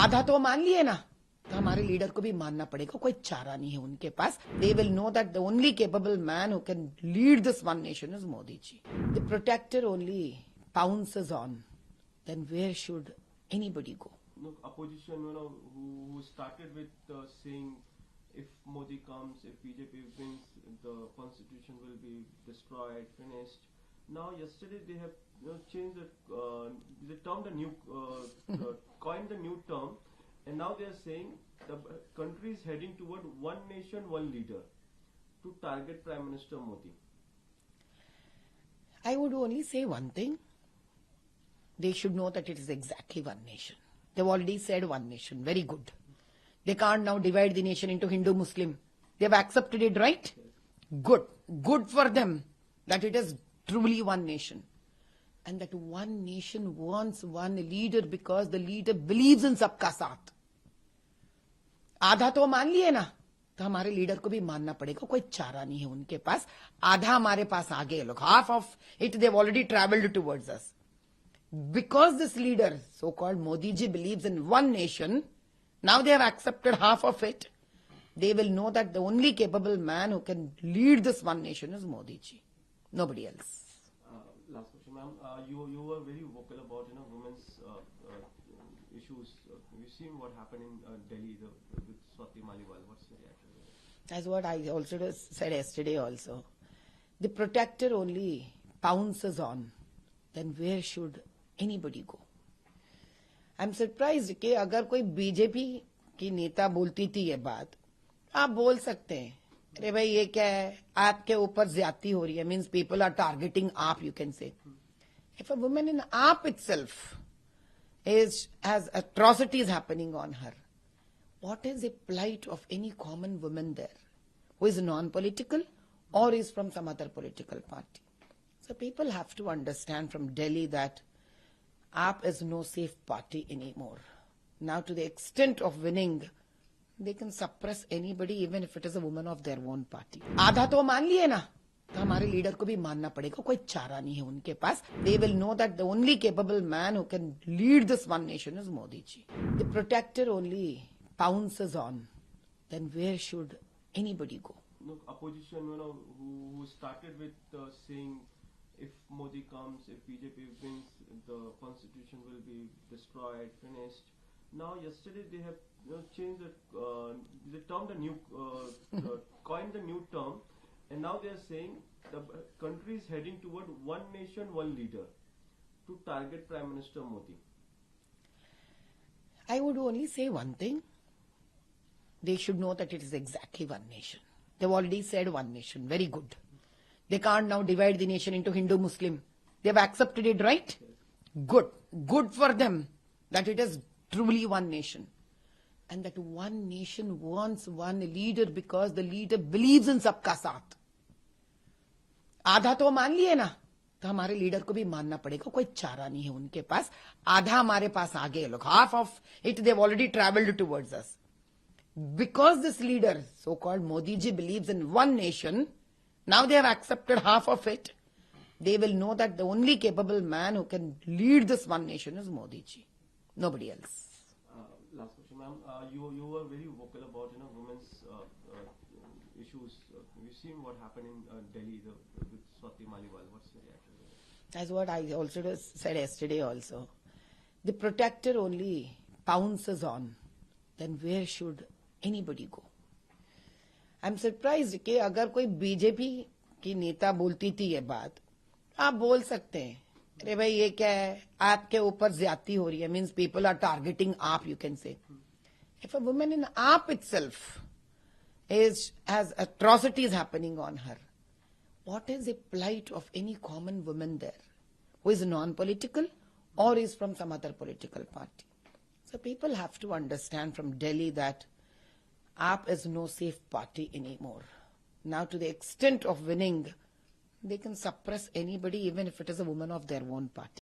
आधा तो मान लिए ना, तो हमारे लीडर को भी मानना पड़ेगा, कोई चारा नहीं है उनके पास. They will know that the only capable man who can lead this one nation is Modi ji. The protector only pounces on. Then where should anybody go? Look, opposition, who started with saying if Modi comes, if BJP wins, the constitution will be destroyed, finished. Now, yesterday they have changed they termed a new, coined the new term, and now they are saying the country is heading toward one nation, one leader to target Prime Minister Modi. I would only say one thing. They should know that it is exactly one nation. They've already said one nation. Very good. They can't now divide the nation into Hindu, Muslim. They've accepted it, right? Good. Good for them that it is truly one nation. And that one nation wants one leader because the leader believes in सबका साथ. आधा तो मान लिए ना, तो हमारे leader को भी मानना पड़ेगा, कोई चारा नहीं है उनके पास. आधा हमारे पास आ गए लोग. Half of it they've already traveled towards us. Because this leader, so-called Modi ji, believes in one nation, now they have accepted half of it. They will know that the only capable man who can lead this one nation is Modi ji. Nobody else. Last question, ma'am. You were very vocal about women's issues. We've seen what happened in Delhi with Swati Maliwal. What's your reaction? That's what I also said yesterday also. The protector only pounces on. Then where should anybody go? I'm surprised कि अगर कोई BJP की नेता बोलती थी ये बात, आप बोल सकते हैं अरे भाई ये क्या है, आपके ऊपर ज्यादती हो रही है, मीन्स पीपल आर टारगेटिंग आप, you can say. If a woman in आप itself has atrocities happening on her, what is the plight of any common woman there who is non-political or is from some other political party? So people have to understand from Delhi that AAP is no safe party anymore. Now to the extent of winning, they can suppress anybody even if it is a woman of their own party. आधा तो मान लिए ना, तो हमारे leader को भी मानना पड़ेगा, कोई चारा नहीं है उनके पास. They will know that the only capable man who can lead this one nation is Modi ji. The protector only pounces on. Then where should anybody go? Look, opposition, who started with saying if Modi comes, if BJP wins, the constitution will be destroyed, finished. Now, yesterday they have changed they termed a new, coined the new term, and now they are saying the country is heading toward one nation, one leader to target Prime Minister Modi. I would only say one thing. They should know that it is exactly one nation. They've already said one nation. Very good. They can't now divide the nation into Hindu, Muslim. They've accepted it, right? Good. Good for them that it is truly one nation. And that one nation wants one leader because the leader believes in सबका साथ. आधा तो मान लिए ना, तो हमारे leader को भी मानना पड़ेगा, कोई चारा नहीं है उनके पास. आधा हमारे पास आ गए लोग. Half of it they've already traveled towards us. Because this leader, so-called Modi ji, believes in one nation, now they have accepted half of it. They will know that the only capable man who can lead this one nation is Modi ji. Nobody else. Last question, ma'am. You were very vocal about women's issues. We've seen what happened in Delhi with Swati Maliwal. What's your reaction? That's what I also said yesterday also. The protector only pounces on. Then where should anybody go? I'm surprised कि अगर कोई BJP की नेता बोलती थी ये बात, आप बोल सकते हैं अरे भाई ये क्या है, आपके ऊपर ज्यादती हो रही है, मीन्स पीपल आर टारगेटिंग आप, you can say. If a woman in आप itself has atrocities happening on her, what is the plight of any common woman there who is non-political or is from some other political party? So people have to understand from Delhi that AAP is no safe party anymore. Now to the extent of winning, they can suppress anybody even if it is a woman of their own party.